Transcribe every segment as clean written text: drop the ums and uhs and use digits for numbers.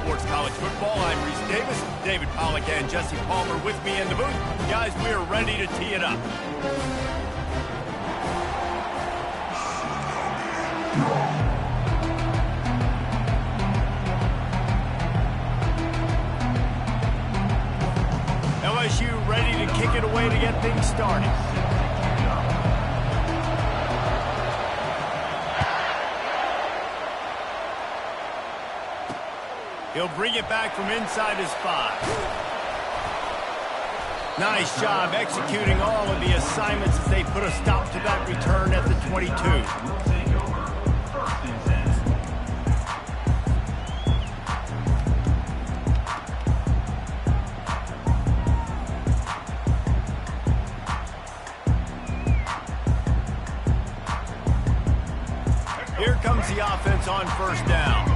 Sports College Football. I'm Reese Davis, David Pollack and Jesse Palmer with me in the booth. Guys, we are ready to tee it up. LSU ready to kick it away to get things started. He'll bring it back from inside his 5. Nice job executing all of the assignments as they put a stop to that return at the 22. Here comes the offense on first down.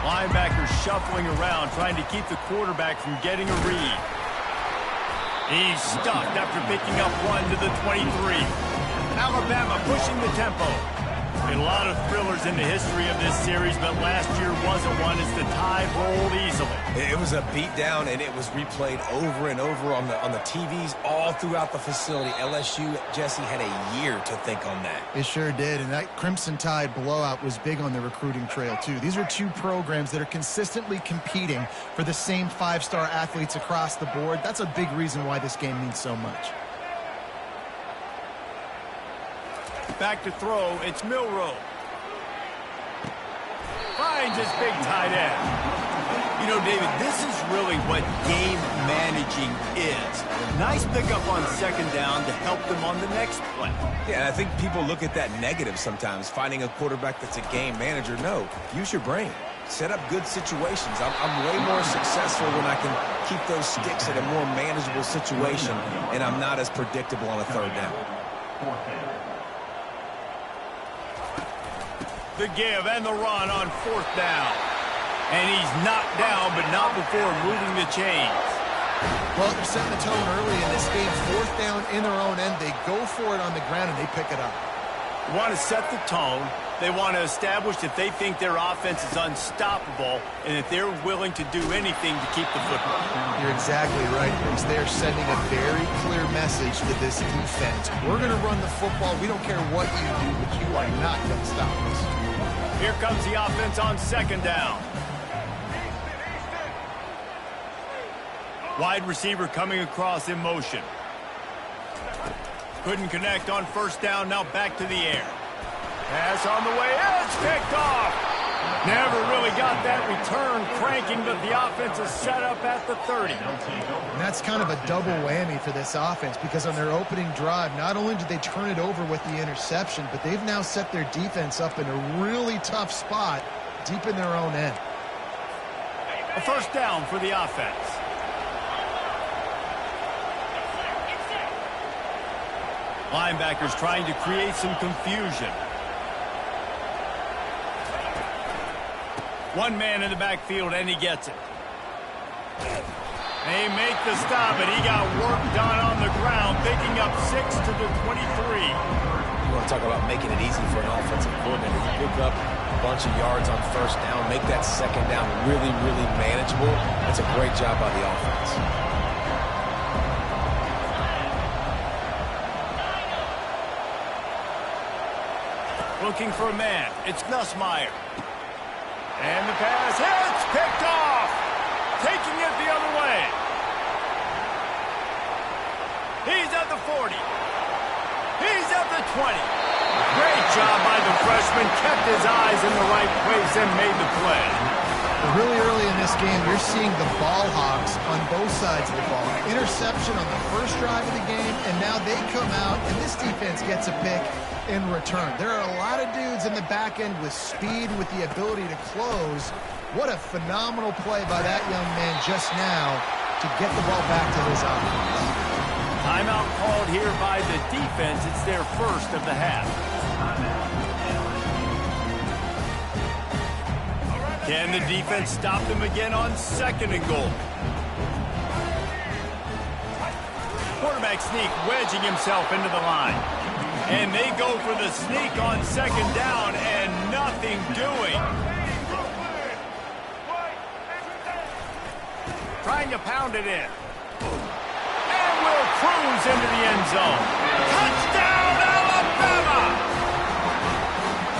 Linebacker shuffling around, trying to keep the quarterback from getting a read. He's stuffed after picking up one to the 23. Alabama pushing the tempo. A lot of thrillers in the history of this series, but last year wasn't one as the tide rolled easily. It was a beatdown, and it was replayed over and over on the TVs all throughout the facility. LSU, Jesse, had a year to think on that. It sure did, and that Crimson Tide blowout was big on the recruiting trail, too. These are two programs that are consistently competing for the same 5-star athletes across the board. That's a big reason why this game means so much. Back to throw, it's Milroe. Finds his big tight end. You know, David, this is really what game managing is. Nice pickup on second down to help them on the next play. Yeah, I think people look at that negative sometimes, finding a quarterback that's a game manager. No, use your brain. Set up good situations. I'm way more successful when I can keep those sticks at a more manageable situation, and I'm not as predictable on a third down. The give and the run on fourth down. And he's knocked down, but not before moving the chains. Well, they're setting the tone early in this game. Fourth down in their own end. They go for it on the ground, and they pick it up. They want to set the tone. They want to establish that they think their offense is unstoppable and that they're willing to do anything to keep the football. You're exactly right, Bruce. They're sending a very clear message to this defense. We're going to run the football. We don't care what you do, but you are not going to stop us. Here comes the offense on second down. Wide receiver coming across in motion. Couldn't connect on first down, now back to the air. Pass on the way, it's picked off. Never really got that return cranking, but the offense is set up at the 30. And that's kind of a double whammy for this offense because on their opening drive, not only did they turn it over with the interception, but they've now set their defense up in a really tough spot deep in their own end. A first down for the offense. Linebackers trying to create some confusion. One man in the backfield, and he gets it. They make the stop, and he got work done on the ground, picking up 6 to the 23. You want to talk about making it easy for an offensive coordinator. You pick up a bunch of yards on first down, make that second down really, really manageable. That's a great job by the offense. Looking for a man. It's Nussmeier. And the pass hits, picked off. Taking it the other way. He's at the 40. He's at the 20. Great job by the freshman. Kept his eyes in the right place and made the play. Really early in this game, you're seeing the ball hogs on both sides of the ball. Interception on the first drive of the game, and now they come out, and this defense gets a pick in return. There are a lot of dudes in the back end with speed, with the ability to close. What a phenomenal play by that young man just now to get the ball back to his offense. Timeout called here by the defense. It's their first of the half. Can the defense stop them again on second and goal? Quarterback sneak wedging himself into the line. And they go for the sneak on second down and nothing doing. to pound it in. And will cruise into the end zone. Touchdown, Alabama!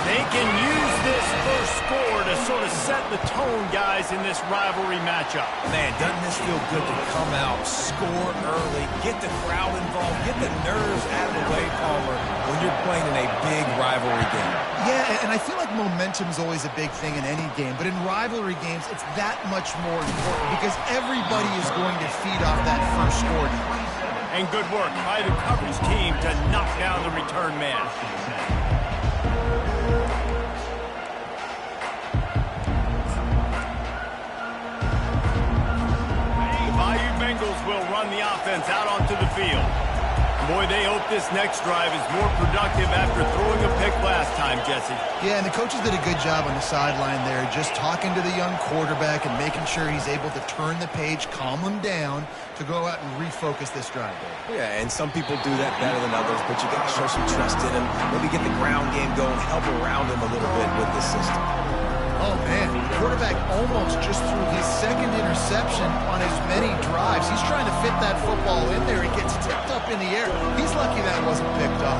They can use this first score to sort of set the tone, guys, in this rivalry matchup. Man, doesn't this feel good to come out, score early, get the crowd involved, get the nerves out of the way, Palmer, when you're playing in a big rivalry game? Yeah, and I feel like momentum's always a big thing in any game, but in rivalry games, it's that much more important because everybody is going to feed off that first score. And good work by the coverage team to knock down the return man. Bengals will run the offense out onto the field. Boy, they hope this next drive is more productive after throwing a pick last time, Jesse. Yeah, and the coaches did a good job on the sideline there, just talking to the young quarterback and making sure he's able to turn the page, calm him down to go out and refocus this drive. Yeah, and some people do that better than others, but you got to show some trust in him. Maybe get the ground game going, help around him a little bit with this system. Oh, man, the quarterback almost just threw his second interception on as many drives. He's trying to fit that football in there. It gets tipped up in the air. He's lucky that wasn't picked up.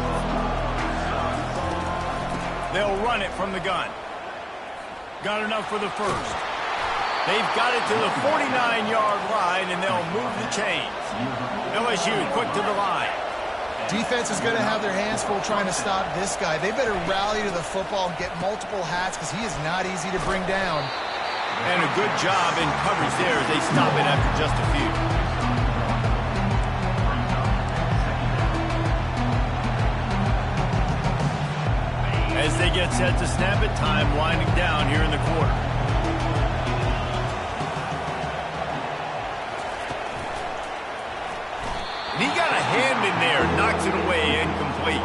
They'll run it from the gun. Got enough for the first. They've got it to the 49-yard line, and they'll move the chains. LSU quick to the line. Defense is going to have their hands full trying to stop this guy. They better rally to the football and get multiple hats because he is not easy to bring down. And a good job in coverage there as they stop it after just a few. As they get set to snap it, time winding down here in the quarter. He got a hand in there, knocks it away, incomplete.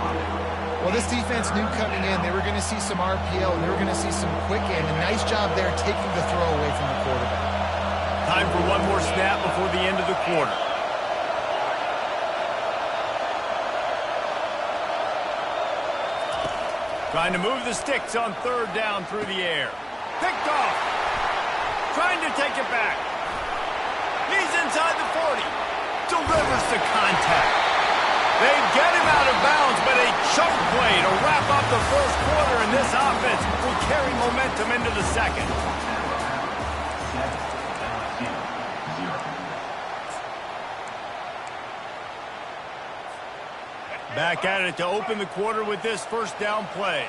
Well, this defense knew coming in they were going to see some RPO, and they were going to see some quick game. A nice job there taking the throw away from the quarterback. Time for one more snap before the end of the quarter. Trying to move the sticks on third down through the air. Picked off. Trying to take it back. He's inside the 40. Delivers to contact. They get him out of bounds, but a choke play to wrap up the first quarter, and this offense will carry momentum into the second. Back at it to open the quarter with this first down play.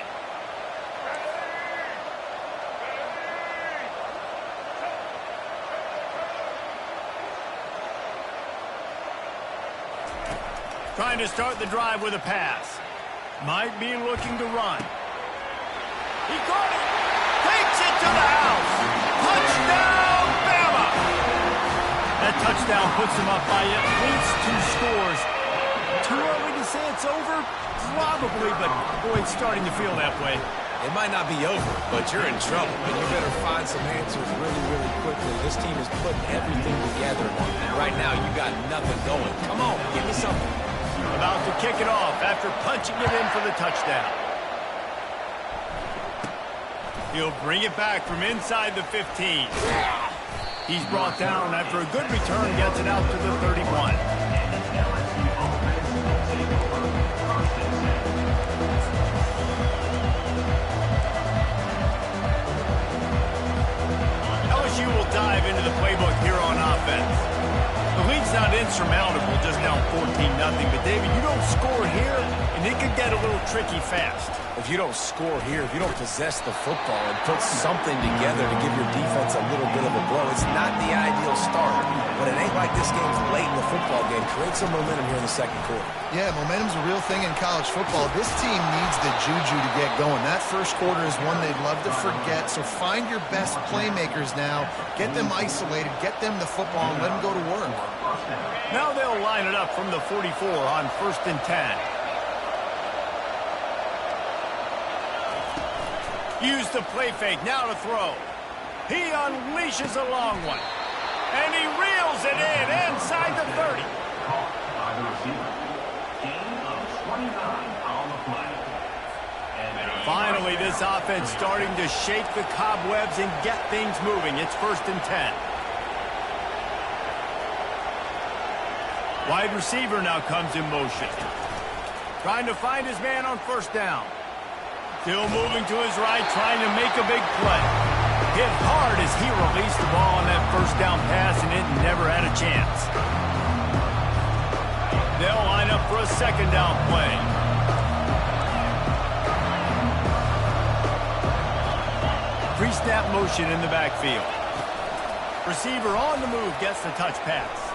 Trying to start the drive with a pass. Might be looking to run. He caught it. Takes it to the house. Touchdown, Bama! That touchdown puts him up by at least 2 scores. Too early to say it's over? Probably, but boy, it's starting to feel that way. It might not be over, but you're in trouble, and you better find some answers really, really quickly. This team is putting everything together, and right now you got nothing going. Come on, give me something. About to kick it off after punching it in for the touchdown. He'll bring it back from inside the 15. He's brought down after a good return, gets it out to the 31. LSU will dive into the playbook here on offense. The lead's not insurmountable, just down 14-0. But, David, you don't score here, and it could get a little tricky fast. If you don't score here, if you don't possess the football and put something together to give your defense a little bit of a blow, it's not the ideal start. But it ain't like this game's late in the football game. Create some momentum here in the second quarter. Yeah, momentum's a real thing in college football. This team needs the juju to get going. That first quarter is one they'd love to forget. So find your best playmakers now. Get them isolated. Get them the football and let them go to work. Now they'll line it up from the 44 on 1st and 10. Use the play fake, now to throw. He unleashes a long one. And he reels it in inside the 30. Finally, this offense starting to shake the cobwebs and get things moving. It's 1st and 10. Wide receiver now comes in motion. Trying to find his man on first down. Still moving to his right, trying to make a big play. Hit hard as he released the ball on that first down pass, and it never had a chance. They'll line up for a second down play. Pre-snap motion in the backfield. Receiver on the move gets the touch pass.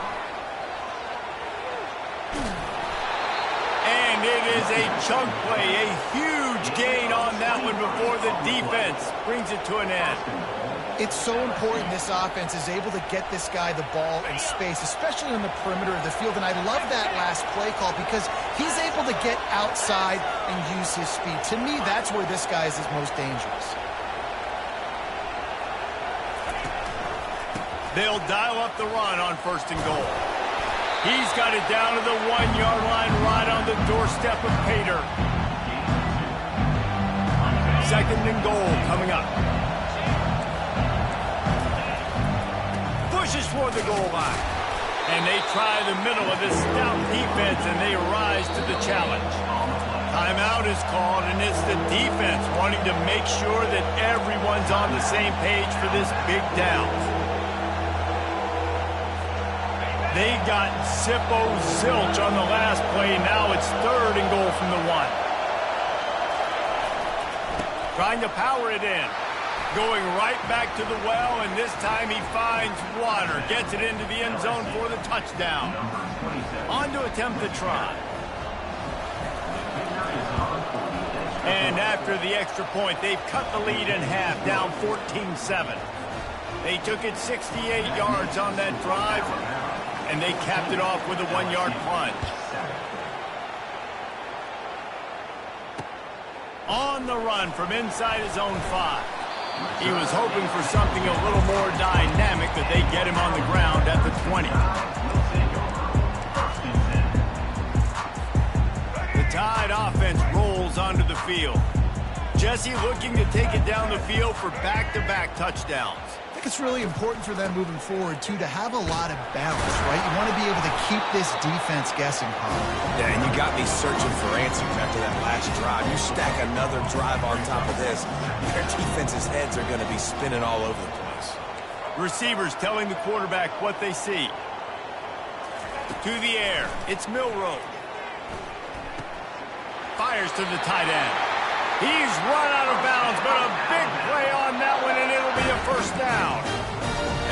And it is a chunk play, a huge gain on that one before the defense brings it to an end. It's so important this offense is able to get this guy the ball in space, especially on the perimeter of the field. And I love that last play call because he's able to get outside and use his speed. To me, that's where this guy is his most dangerous. They'll dial up the run on first and goal. He's got it down to the 1-yard line right on the doorstep of Pater. Second and goal coming up. Pushes toward the goal line. And they try the middle of this stout defense, and they rise to the challenge. Timeout is called, and it's the defense wanting to make sure that everyone's on the same page for this big down. They got zilch on the last play. Now it's third and goal from the 1. Trying to power it in. Going right back to the well, and this time he finds water. Gets it into the end zone for the touchdown. On to attempt the try. And after the extra point, they've cut the lead in half, down 14-7. They took it 68 yards on that drive, and they capped it off with a 1-yard plunge. On the run from inside his own 5. He was hoping for something a little more dynamic, that they get him on the ground at the 20. The Tide offense rolls onto the field. Jesse looking to take it down the field for back-to-back touchdowns. I think it's really important for them moving forward, too, to have a lot of balance, right? You want to be able to keep this defense guessing, Paul. Yeah, and you got me searching for answers after that last drive. You stack another drive on top of this, their defense's heads are going to be spinning all over the place. Receivers telling the quarterback what they see. To the air, it's Milroe. Fires to the tight end. He's run out of bounds, but a big play on that one, and it'll be a first down.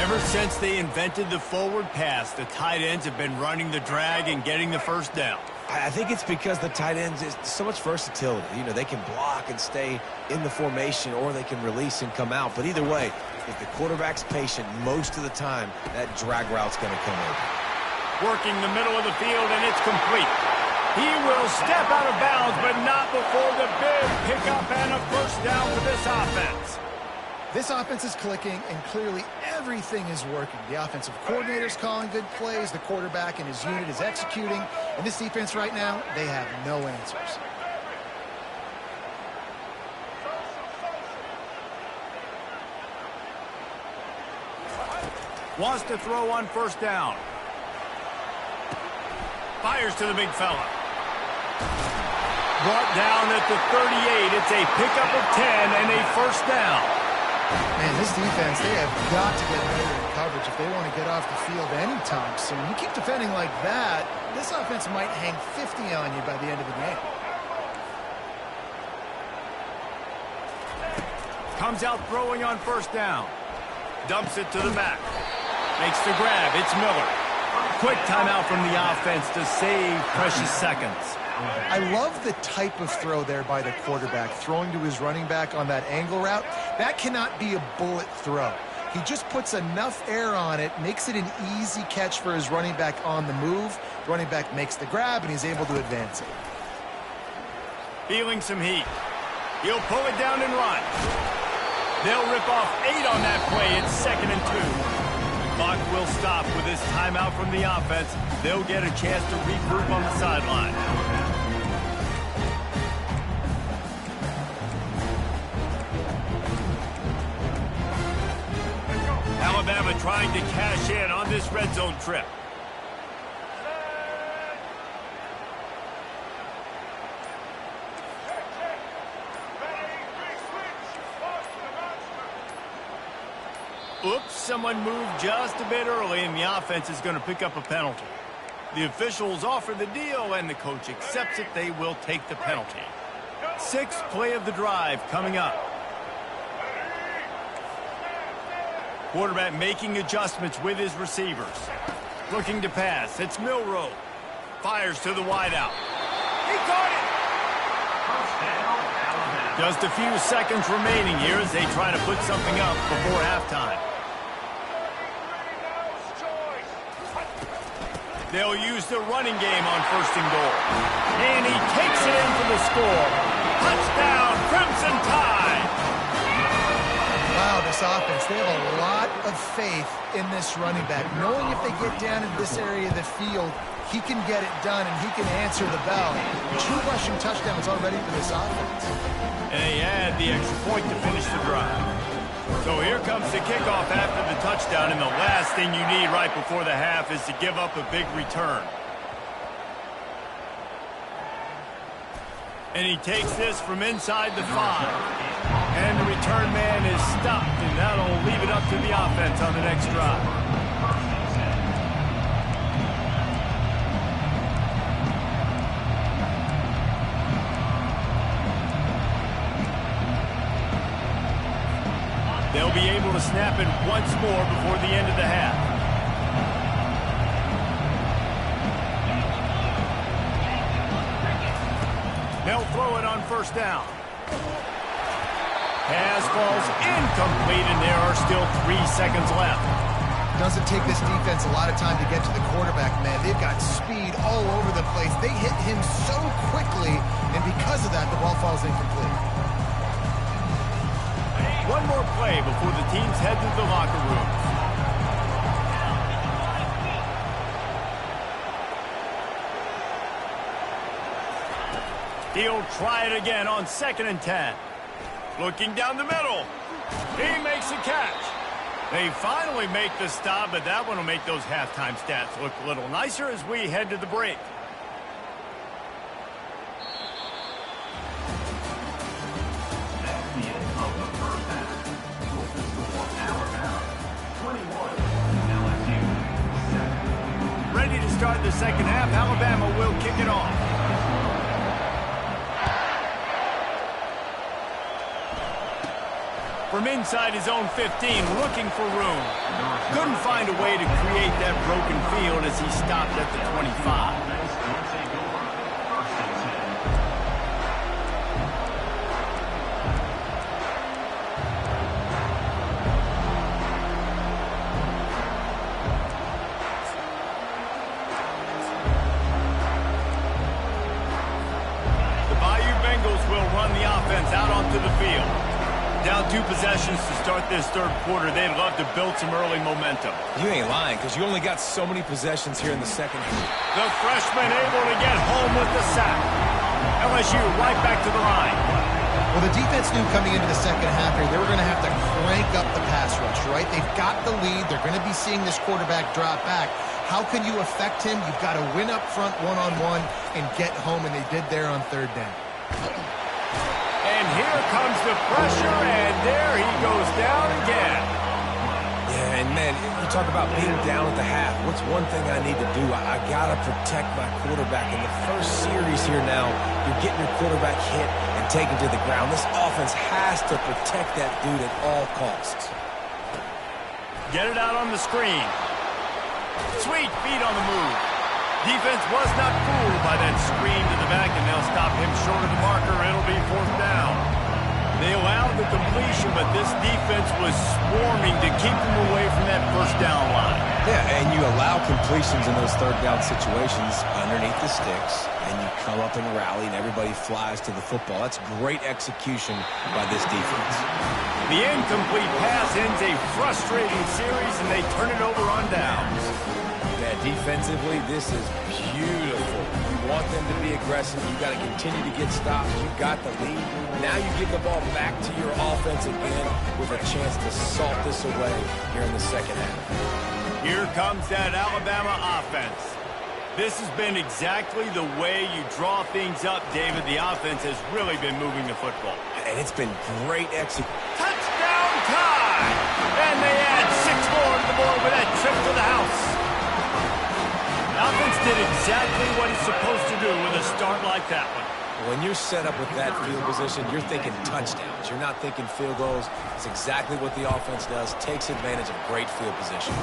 Ever since they invented the forward pass, the tight ends have been running the drag and getting the first down. I think it's because the tight ends is so much versatility. You know, they can block and stay in the formation, or they can release and come out. But either way, if the quarterback's patient, most of the time, that drag route's going to come over. Working the middle of the field, and it's complete. He will step out of bounds, but not before the big pickup and a first down for this offense. This offense is clicking, and clearly everything is working. The offensive coordinator's calling good plays, the quarterback and his unit is executing, and this defense right now, they have no answers. Wants to throw on first down. Fires to the big fella. Brought down at the 38. It's a pickup of 10 and a first down. Man, this defense, they have got to get better in coverage if they want to get off the field anytime soon. You keep defending like that, this offense might hang 50 on you by the end of the game. Comes out throwing on first down. Dumps it to the back. Makes the grab. It's Miller. Quick timeout from the offense to save precious seconds. I love the type of throw there by the quarterback, throwing to his running back on that angle route. That cannot be a bullet throw. He just puts enough air on it, makes it an easy catch for his running back on the move. The running back makes the grab, and he's able to advance it. Feeling some heat. He'll pull it down and run. They'll rip off 8 on that play. It's 2nd and 2. Clock will stop with this timeout from the offense. They'll get a chance to regroup on the sideline. Alabama trying to cash in on this red zone trip. Oops, someone moved just a bit early, and the offense is going to pick up a penalty. The officials offer the deal, and the coach accepts it. They will take the penalty. Sixth play of the drive coming up. Quarterback making adjustments with his receivers. Looking to pass. It's Milroe. Fires to the wideout. He caught it! Just a few seconds remaining here as they try to put something up before halftime. They'll use the running game on 1st and goal. And he takes it in for the score. Touchdown, Crimson Tide! Wow, this offense, they have a lot of faith in this running back. Knowing if they get down in this area of the field, he can get it done and he can answer the bell. 2 rushing touchdowns already for this offense. And they add the extra point to finish the drive. So here comes the kickoff after the touchdown, and the last thing you need right before the half is to give up a big return. And he takes this from inside the 5. And the return man is stopped, and that'll leave it up to the offense on the next drive. They'll be able to snap it once more before the end of the half. They'll throw it on 1st down. Pass falls incomplete, and there are still 3 seconds left. Doesn't take this defense a lot of time to get to the quarterback, man. They've got speed all over the place. They hit him so quickly, and because of that, the ball falls incomplete. One more play before the teams head to the locker room. He'll try it again on 2nd and 10. Looking down the middle. He makes a catch. They finally make the stop, but that one will make those halftime stats look a little nicer as we head to the break. Ready to start the second half. Alabama will kick it off. From inside his own 15, looking for room. Couldn't find a way to create that broken field as he stopped at the 25. The Bayou Bengals will run the offense out onto the field. Down 2 possessions to start this 3rd quarter. They'd love to build some early momentum. You ain't lying, because you only got so many possessions here in the 2nd half. The freshman able to get home with the sack. LSU right back to the line. Well, the defense knew coming into the 2nd half here, they were going to have to crank up the pass rush, right? They've got the lead. They're going to be seeing this quarterback drop back. How can you affect him? You've got to win up front one-on-one and get home, and they did there on 3rd down. And here comes the pressure, and there he goes down again. Yeah, and man, you talk about being down at the half. What's one thing I need to do? I got to protect my quarterback. In the first series here now, you're getting your quarterback hit and taken to the ground. This offense has to protect that dude at all costs. Get it out on the screen. Sweet feet on the move. Defense was not fooled by that screen to the back, and they'll stop him short of the marker. It'll be 4th down. They allowed the completion, but this defense was swarming to keep them away from that 1st down line. Yeah, and you allow completions in those 3rd down situations underneath the sticks, and you come up and rally, and everybody flies to the football. That's great execution by this defense. The incomplete pass ends a frustrating series, and they turn it over on downs. Yeah, defensively, this is beautiful. You want them to be aggressive. You got to continue to get stops. You got the lead. Now you give the ball back to your offense again with a chance to salt this away here in the 2nd half. Here comes that Alabama offense. This has been exactly the way you draw things up, David. The offense has really been moving the football. And it's been great execution. Touchdown time! And they add exactly what he's supposed to do with a start like that one. When you're set up with that field position, you're thinking touchdowns. You're not thinking field goals. It's exactly what the offense does. Takes advantage of great field position.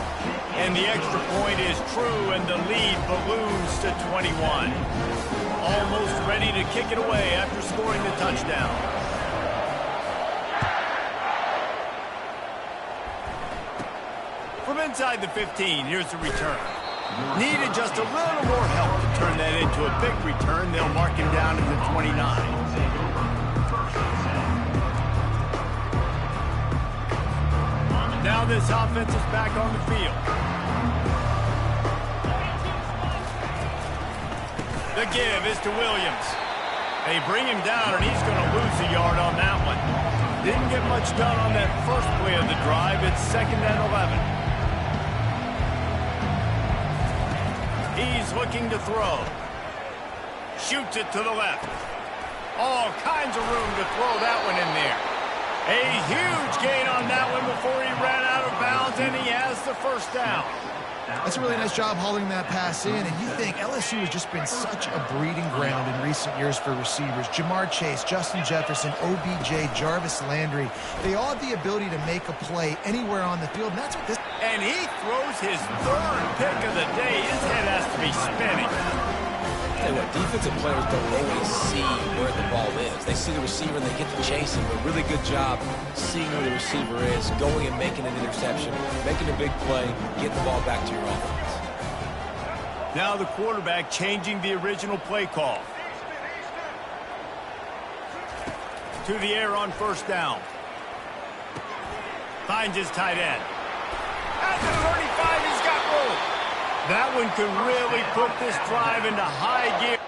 And the extra point is true, and the lead balloons to 21. Almost ready to kick it away after scoring the touchdown. From inside the 15, here's the return. Needed just a little more help to turn that into a big return. They'll mark him down at the 29. Now this offense is back on the field. The give is to Williams. They bring him down, and he's going to lose a yard on that one. Didn't get much done on that first play of the drive. It's 2nd and 11. He's looking to throw. Shoots it to the left. All kinds of room to throw that one in there. A huge gain on that one before he ran out of bounds, and he has the first down. That's a really nice job hauling that pass in, and you think LSU has just been such a breeding ground in recent years for receivers. Jamar Chase, Justin Jefferson, OBJ, Jarvis Landry. They all have the ability to make a play anywhere on the field, and that's what this... And he throws his 3rd pick of the day. His head has to be spinning. Tell you what, defensive players don't always see where the ball is. They see the receiver and they get to chase him. A really good job seeing where the receiver is, going and making an interception, making a big play, getting the ball back to your offense. Now the quarterback changing the original play call. To the air on 1st down. Finds his tight end. At the 35, he's got room. That one could really put this drive into high gear.